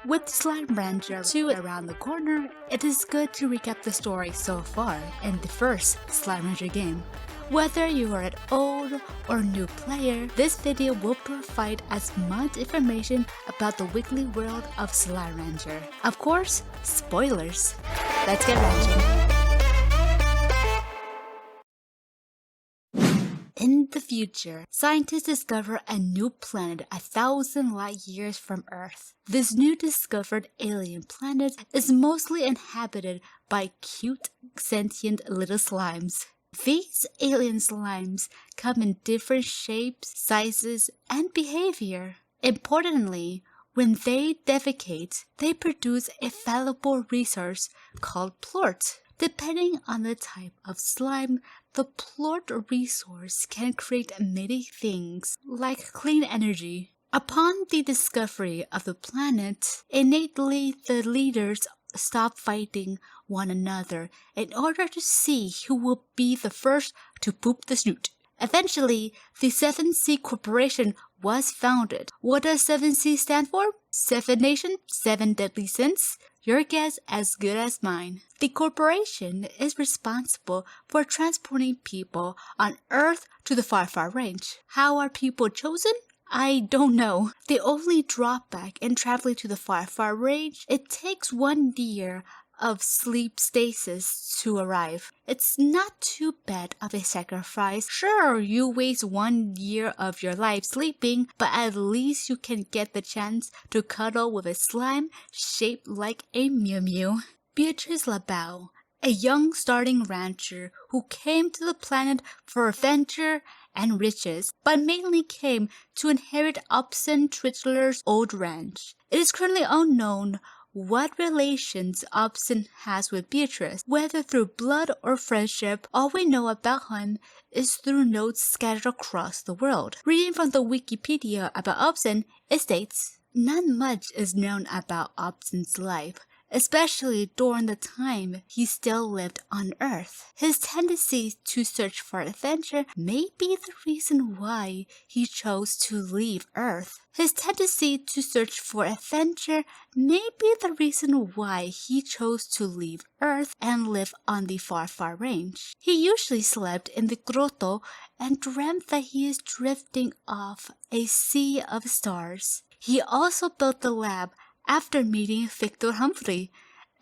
With Slime Rancher 2 around the corner, it is good to recap the story so far in the first Slime Rancher game. Whether you are an old or new player, this video will provide as much information about the weekly world of Slime Rancher. Of course, spoilers. Let's get ranching. In the future, scientists discover a new planet 1,000 light years from Earth. This new discovered alien planet is mostly inhabited by cute, sentient little slimes. These alien slimes come in different shapes, sizes, and behavior. Importantly, when they defecate, they produce a valuable resource called plort. Depending on the type of slime, the plort resource can create many things, like clean energy. Upon the discovery of the planet, innately the leaders stop fighting one another in order to see who will be the first to poop the snoot. Eventually, the 7C Corporation was founded. What does 7C stand for? 7 Nation, 7 Deadly Sins? Your guess as good as mine. The corporation is responsible for transporting people on Earth to the Far Far Range. How are people chosen? I don't know. The only drawback in traveling to the Far Far Range, it takes 1 year of sleep stasis to arrive. It's not too bad of a sacrifice. Sure, you waste 1 year of your life sleeping, but at least you can get the chance to cuddle with a slime shaped like a Mew Mew. Beatrice LaBelle, a young starting rancher who came to the planet for adventure and riches, but mainly came to inherit Upson Twiddler's old ranch. It is currently unknown what relations Upson has with Beatrice, whether through blood or friendship. All we know about him is through notes scattered across the world. Reading from the Wikipedia about Upson, it states, "Not much is known about Upson's life, especially during the time he still lived on Earth. His tendency to search for adventure may be the reason why he chose to leave Earth. His tendency to search for adventure may be the reason why he chose to leave Earth and live on the Far Far Range. He usually slept in the grotto and dreamt that he is drifting off a sea of stars. He also built the lab after meeting Victor Humphrey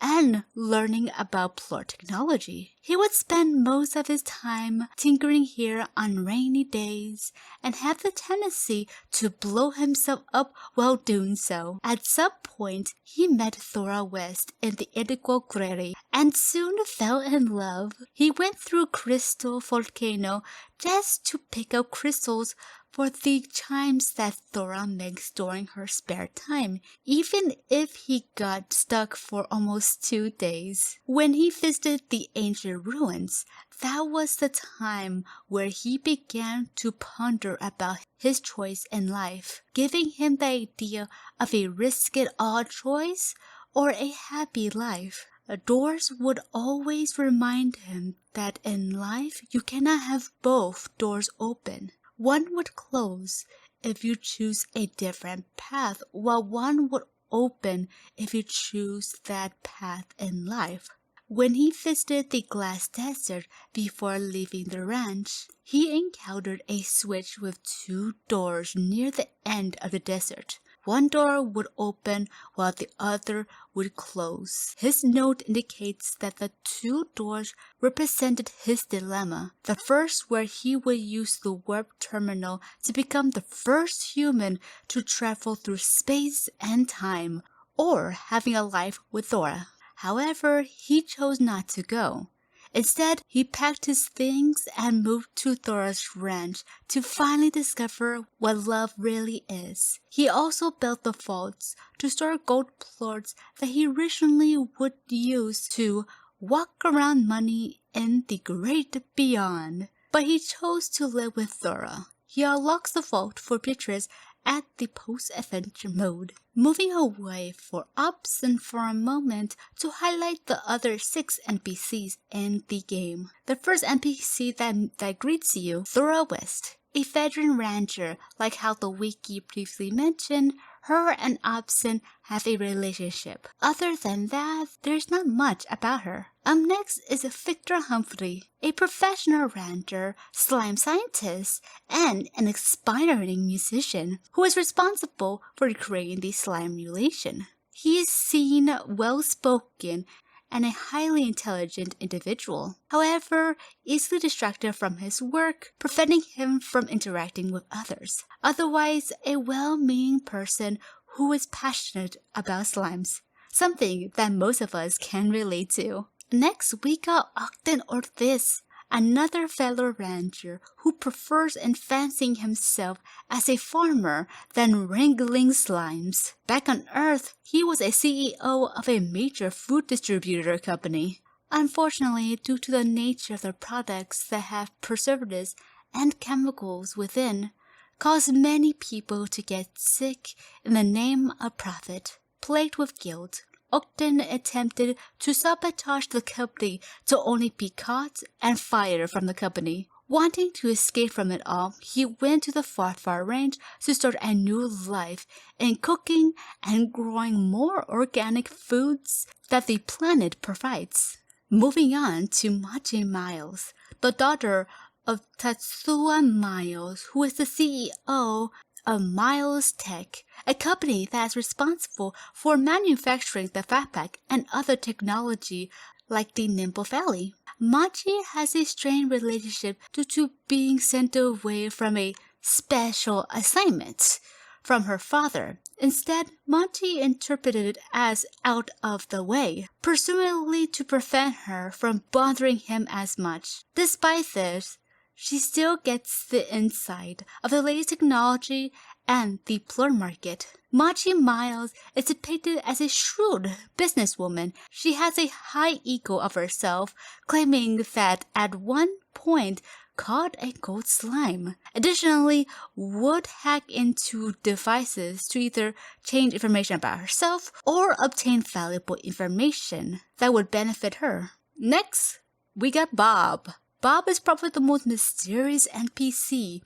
and learning about plort technology. He would spend most of his time tinkering here on rainy days and have the tendency to blow himself up while doing so. At some point, he met Thora West in the Indigo Quarry and soon fell in love. He went through Crystal Volcano just to pick up crystals for the chimes that Thora makes during her spare time, even if he got stuck for almost 2 days. When he visited the ancient ruins, that was the time where he began to ponder about his choice in life, giving him the idea of a risk-it-all choice or a happy life. Doors would always remind him that in life you cannot have both doors open. One would close if you choose a different path, while one would open if you choose that path in life. When he visited the glass desert before leaving the ranch, he encountered a switch with 2 doors near the end of the desert. One door would open while the other would close. His note indicates that the 2 doors represented his dilemma. The first, where he would use the warp terminal to become the first human to travel through space and time, or having a life with Thora. However, he chose not to go. Instead, he packed his things and moved to Thora's ranch to finally discover what love really is. He also built the vaults to store gold plorts that he originally would use to walk around money in the great beyond. But he chose to live with Thora. He unlocks the vault for Beatrice at the post-adventure mode, moving away for Upson for a moment to highlight the other 6 NPCs in the game. The first NPC that greets you, Thora West, a veteran rancher, like how the wiki briefly mentioned. her and Obson have a relationship. Other than that, there's not much about her. Next is Victor Humphrey, a professional rancher, slime scientist, and an aspiring musician who is responsible for creating the slime emulation. He is seen well-spoken and a highly intelligent individual. However, easily distracted from his work, preventing him from interacting with others. Otherwise, a well-meaning person who is passionate about slimes, something that most of us can relate to. Next, we got Ogden Ortiz, another fellow rancher who prefers fancying himself as a farmer than wrangling slimes. Back on Earth, he was a CEO of a major food distributor company. Unfortunately, due to the nature of their products that have preservatives and chemicals within, caused many people to get sick in the name of profit. Plagued with guilt, Ogden attempted to sabotage the company to only be caught and fired from the company. Wanting to escape from it all, he went to the far range to start a new life in cooking and growing more organic foods that the planet provides. Moving on to Machi Miles, the daughter of Tatsuya Miles, who is the CEO of Miles Tech, a company that is responsible for manufacturing the Fatpack and other technology like the Nimble Valley. Machi has a strained relationship due to being sent away from a special assignment from her father. Instead, Machi interpreted it as out of the way, presumably to prevent her from bothering him as much. Despite this, she still gets the insight of the latest technology and the plur market. Machi Miles is depicted as a shrewd businesswoman. She has a high ego of herself, claiming that at one point caught a gold slime. Additionally, would hack into devices to either change information about herself or obtain valuable information that would benefit her. Next, we got Bob. Bob is probably the most mysterious NPC.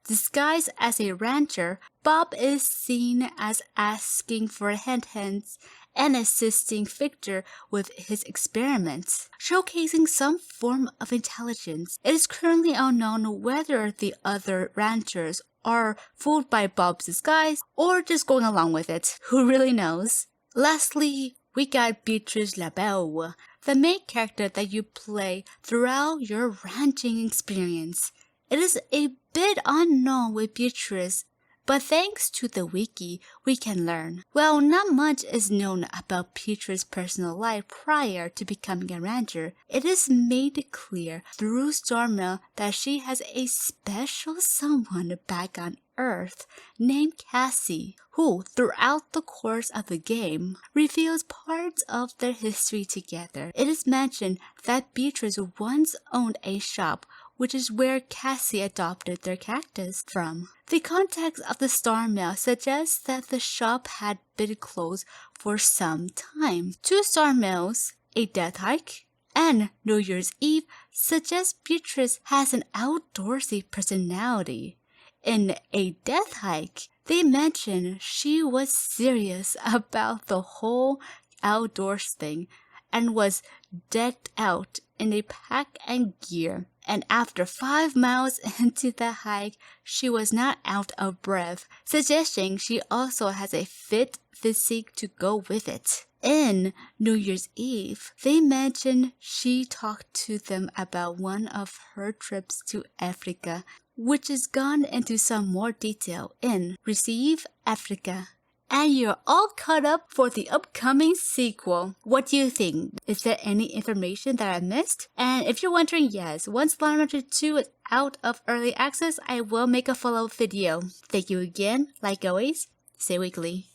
Disguised as a rancher, Bob is seen as asking for hints and assisting Victor with his experiments, showcasing some form of intelligence. It is currently unknown whether the other ranchers are fooled by Bob's disguise or just going along with it. Who really knows? Lastly, we got Beatrice LaBelle, the main character that you play throughout your ranching experience. It is a bit unknown with Beatrice, but thanks to the wiki, we can learn. Well, not much is known about Beatrice's personal life prior to becoming a rancher. It is made clear through Stormmail that she has a special someone back on Earth named Cassie, who, throughout the course of the game, reveals parts of their history together. It is mentioned that Beatrice once owned a shop, which is where Cassie adopted their cactus from. The context of the Stormmail suggests that the shop had been closed for some time. Two Stormmails, a death hike, and New Year's Eve suggest Beatrice has an outdoorsy personality. In a death hike, they mention she was serious about the whole outdoors thing and was decked out in a pack and gear. And after 5 miles into the hike, she was not out of breath, suggesting she also has a fit physique to go with it. In New Year's Eve, they mention she talked to them about one of her trips to Africa, which is gone into some more detail in Receive Africa. And you're all caught up for the upcoming sequel. What do you think? Is there any information that I missed? And if you're wondering, yes, once Slime Rancher 2 is out of early access, I will make a follow-up video. Thank you again. Like always, stay weekly.